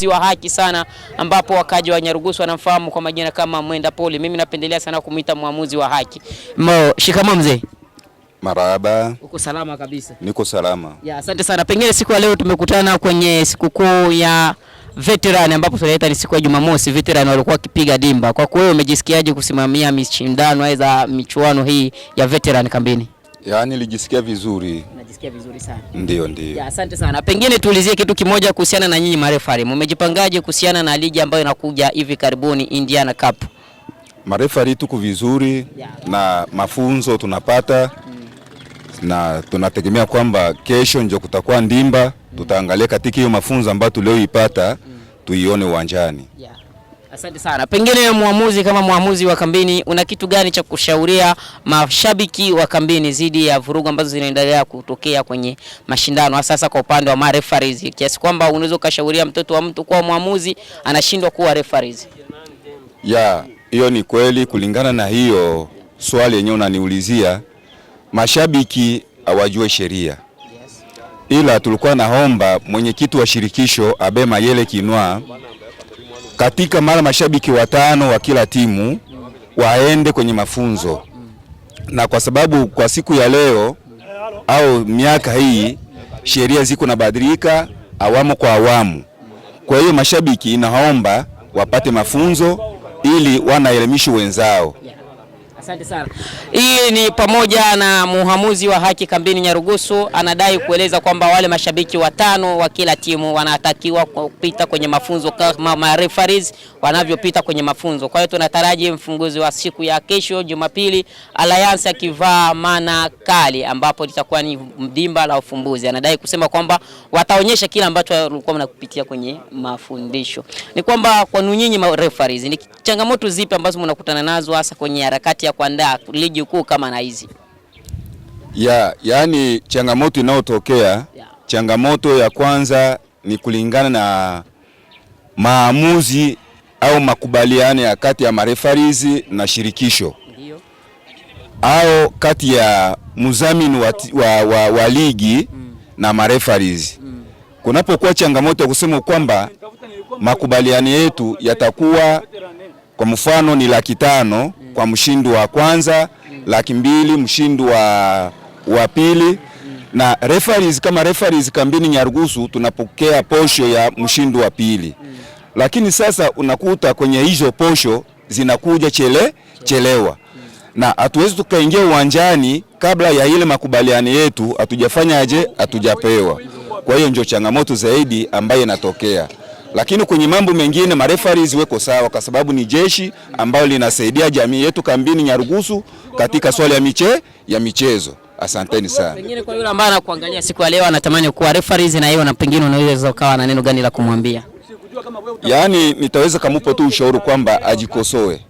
wa haki sana, ambapo wakaji wa Nyarugusu wanamfahamu kwa majina kama Mwenda Pole. Mimi napendelea sana kumuita mwamuzi wa haki. Shikamoo mzee. Marahaba. Uko salama kabisa? Niko salama. Ya, asante sana. Pengine siku ya leo tumekutana kwenye sikukuu ya veteran, ambapo tunaita ni siku ya Jumamosi. Veteran walikuwa kipiga dimba. Kwa kweli umejisikiaje kusimamia mashindano aidha michuano hii ya veteran kambini? Yaani nilijisikia vizuri. Najisikia vizuri sana. Ndio. Ya, asante sana. Pengine tuulizie kitu kimoja kuhusiana na nyinyi marefari. Mmejipangaje kuhusiana na ligi ambayo inakuja hivi karibuni, Indiana Cup? Marefari tuko vizuri na mafunzo tunapata. Na tunategemea kwamba kesho ndio kutakuwa ndimba. Tutaangalia katika hiyo mafunzo ambayo tulioipata tuione uwanjani. Asante sana. Pengine muamuzi, kama muamuzi wa kambini, una kitu gani cha kushauria mashabiki wa kambini zidi ya vurugu ambazo zinaendelea kutokea kwenye mashindano, sasa kwa upande wa marefarees, kiasi kwamba unaweza ukashauria mtoto wa mtu kuwa muamuzi anashindwa kuwa referees? Hiyo ni kweli. Kulingana na hiyo swali yenyewe unaniulizia, mashabiki hawajue sheria. Ila tulikuwa naomba mwenyekiti wa shirikisho Abe Mayele Kinwa, katika mara mashabiki 5 wa kila timu waende kwenye mafunzo. Na kwa sababu kwa siku ya leo au miaka hii sheria ziko nabadilika awamu kwa awamu. Kwa hiyo mashabiki inaomba wapate mafunzo ili wanaelimisha wenzao. Asante sana. Hii ni pamoja na muhamuzi wa haki kambini Nyarugusu anadai kueleza kwamba wale mashabiki 5 wa kila timu wanatakiwa kupita kwenye mafunzo kama marefarees wanavyopita kwenye mafunzo. Kwa hiyo tunataraji mfunguzi wa siku ya kesho Jumapili, Alliance akivaa mana kali, ambapo litakuwa ni dimba la ufumbuzi. Anadai kusema kwamba wataonyesha kila ambacho walikuwa mnakupitia kwenye mafundisho. Ni kwamba kwa nyinyi marefarees, ni changamoto zipi ambazo mnakutana nazo hasa kwenye harakati ya kuandaa ligi kuu kama na hizi? Yaani changamoto inayotokea, changamoto ya kwanza ni kulingana na maamuzi au makubaliano ya kati ya marefarees na shirikisho. Ndio. Au kati ya mudhamini wa ligi na marefarees. Kunapokuwa changamoto ya kusema kwamba makubaliano yetu yatakuwa kwa mfano ni 500,000 kwa mshindi wa kwanza, 200,000 mshindi wa pili, na referees kama referees kambini Nyarugusu tunapokea posho ya mshindi wa pili. Lakini sasa unakuta kwenye hizo posho zinakuja chelewa. Na hatuwezi tukaingia uwanjani kabla ya ile makubaliano yetu hatujapewa. Kwa hiyo ndio changamoto zaidi ambayo inatokea. Lakini kwenye mambo mengine marefarees weko sawa, kwa sababu ni jeshi ambalo linasaidia jamii yetu kambini Nyarugusu katika swala ya michezo. Asanteni sana. Pengine kwa yule ambaye anakuangalia siku ya leo anatamani kuwa referees na yeye, na pengine unaweza ukawa na neno gani la kumwambia? Yaani nitaweza kumupa tu ushauri kwamba ajikosoe.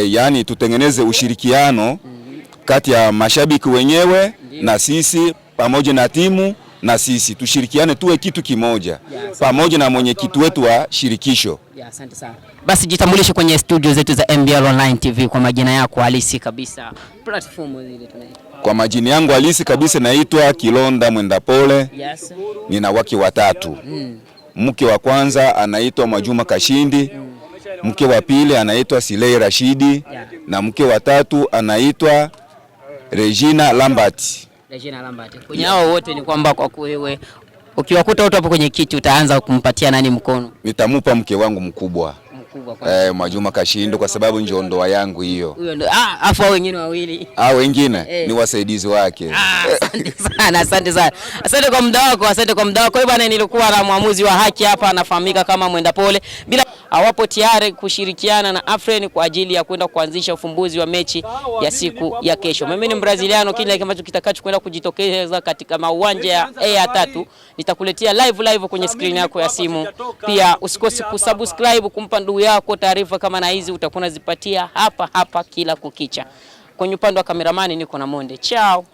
Yaani tutengeneze ushirikiano kati ya mashabiki wenyewe na sisi pamoja na timu, na sisi tushirikiane tuwe kitu kimoja pamoja na mwenyekiti wetu wa shirikisho. Asante sana. Basi jitambulishe kwenye studio zetu za MBL Online TV kwa majina yako halisi kabisa. Platform zile tunaita. Kwa majina yangu halisi kabisa naitwa Kilonda Mwenda Pole. Nina wake 3. Mke wa kwanza anaitwa Mwajuma Kashindi. Mke wa pili anaitwa Silei Rashidi. Na mke wa 3 anaitwa Regina Lambert. Kwenye hao wote ni kwamba kwa wewe ukiwakuta wote hapo kwenye kiti utaanza kumpatia nani mkono? Nitamupa mke wangu mkubwa. Mwajuma Kashindo, kwa sababu ndio ndoa yangu hiyo. Huyo ndo afu wengine wawili. Wengine ni wasaidizi wake. Asante sana. Asante kwa muda wako, Kwa bwana, nilikuwa na muamuzi wa haki hapa anafahamika kama Mwenda Pole. Bila hawapo tayari kushirikiana na Afren kwa ajili ya kwenda kuanzisha ufumbuzi wa mechi ya siku ya kesho. Mimi ni Braziliano, kile ambacho kitakacho kwenda kujitokeza katika mauwanja ya A3 nitakuletea live kwenye screen yako ya simu. Pia usikose kusubscribe, kumpa ndugu yako taarifa kama na hizi utakuwa unazipatia hapa kila kukicha. Kwenye upande wa kameramani niko na Monde. Ciao.